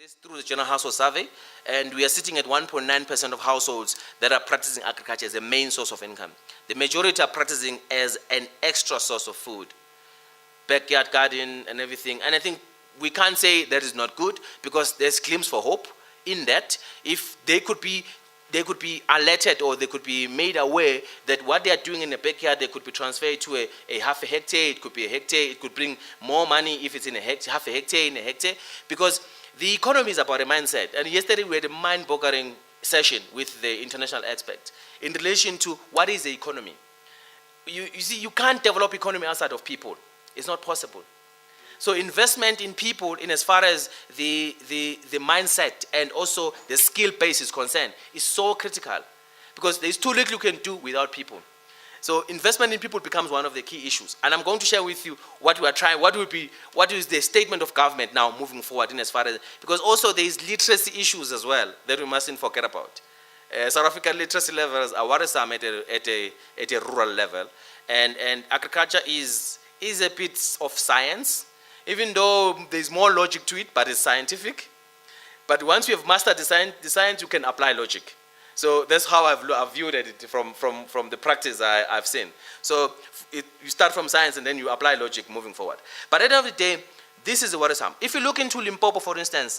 This through the General Household Survey, and we are sitting at 1.9% of households that are practicing agriculture as a main source of income. The majority are practicing as an extra source of food, backyard garden and everything. And I think we can't say that is not good, because there's glimpse for hope in that. If they could be alerted, or they could be made aware that what they are doing in the backyard, they could be transferred to a half a hectare, it could be a hectare, it could bring more money if it's in a hectare, half a hectare in a hectare, because the economy is about a mindset. And yesterday we had a mind-boggling session with the international experts in relation to what is the economy. You see, you can't develop economy outside of people. It's not possible. So investment in people, in as far as the mindset and also the skill base is concerned, is so critical, because there's too little you can do without people. So investment in people becomes one of the key issues. And I'm going to share with you what we are trying, what is the statement of government now moving forward in as far as, because also there is literacy issues as well that we mustn't forget about. South African literacy levels are worrisome at a rural level. And agriculture is a bit of science, even though there's more logic to it, but it's scientific. But once you have mastered the science, you can apply logic. So that's how I've viewed it from the practice I've seen. So you start from science and then you apply logic moving forward. But at the end of the day, this is worrisome. If you look into Limpopo, for instance,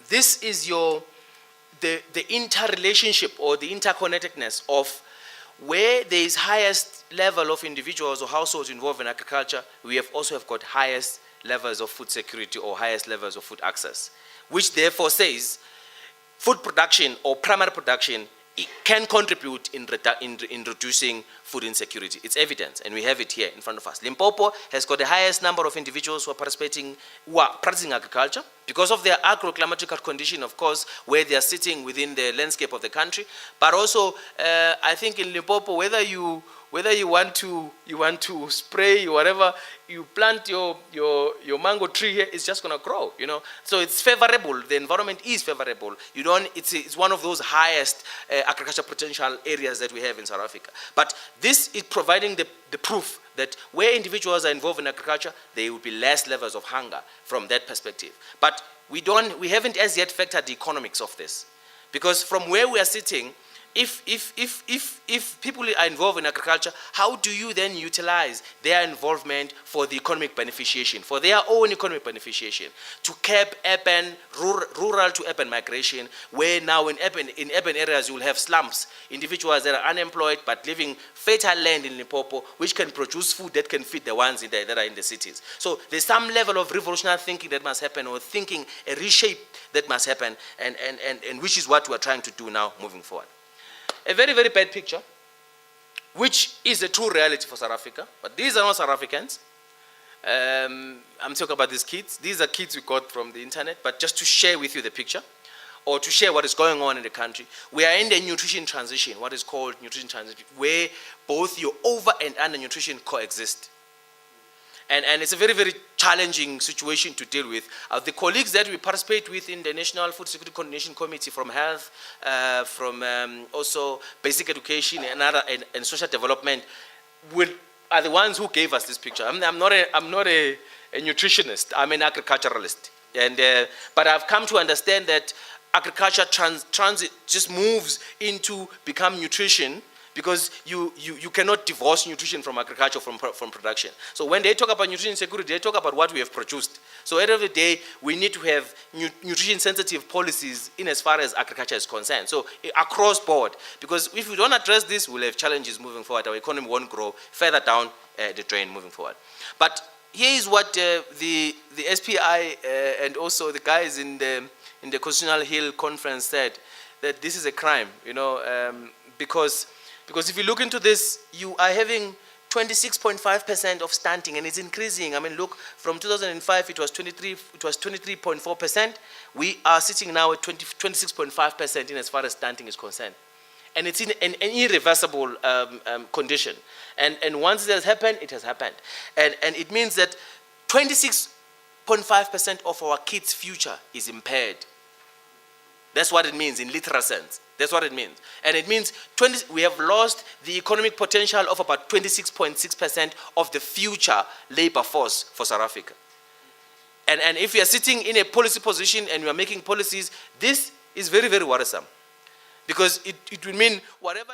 this is the interrelationship or the interconnectedness of where there is highest level of individuals or households involved in agriculture. We also have got highest levels of food security or highest levels of food access, which therefore says food production or primary production, it can contribute in reducing food insecurity. It's evidence, and we have it here in front of us. Limpopo has got the highest number of individuals who are practicing agriculture because of their agroclimatical condition, of course, where they are sitting within the landscape of the country. But also, I think in Limpopo, whether you want to spray or whatever, you plant your mango tree here, it's just going to grow, you know. So it's favorable. The environment is favorable. It's one of those highest agriculture potential areas that we have in South Africa. But this is providing the proof that where individuals are involved in agriculture, there will be less levels of hunger from that perspective. But we haven't as yet factored the economics of this, because from where we are sitting, if people are involved in agriculture, how do you then utilize their involvement for the economic beneficiation, for their own economic beneficiation, to curb rural to urban migration, where now in urban areas you will have slums, individuals that are unemployed but living fertile land in Limpopo, which can produce food that can feed the ones that are in the cities. So there's some level of revolutionary thinking that must happen, or thinking a reshape that must happen, and which is what we're trying to do now moving forward. A very, very bad picture, which is a true reality for South Africa, but these are not South Africans. I'm talking about these kids. These are kids we got from the internet, but just to share with you the picture, or to share what is going on in the country. We are in the nutrition transition, what is called nutrition transition, where both your over and under nutrition coexist. And it's a very, very challenging situation to deal with. The colleagues that we participate with in the National Food Security Coordination Committee, from health, from also basic education and social development, are the ones who gave us this picture. I'm not a nutritionist. I'm an agriculturalist, but I've come to understand that agriculture transit just moves into become nutrition, because you cannot divorce nutrition from agriculture, from production. So when they talk about nutrition security, they talk about what we have produced. So at the end of the day, we need to have nutrition sensitive policies in as far as agriculture is concerned. So across board, because if we don't address this, we'll have challenges moving forward. Our economy won't grow further down the drain moving forward. But here is what the SPI and also the guys in the Constitutional Hill Conference said, that this is a crime, you know, because if you look into this, you are having 26.5% of stunting, and it's increasing. I mean, look, from 2005 it was 23.4%. We are sitting now at 26.5% in as far as stunting is concerned, and it's in an irreversible condition. And once it has happened, it has happened, and it means that 26.5% of our kids' future is impaired. That's what it means in literal sense. That's what it means. And it means we have lost the economic potential of about 26.6% of the future labor force for South Africa. And if you are sitting in a policy position and you are making policies, this is very, very worrisome. Because it will mean whatever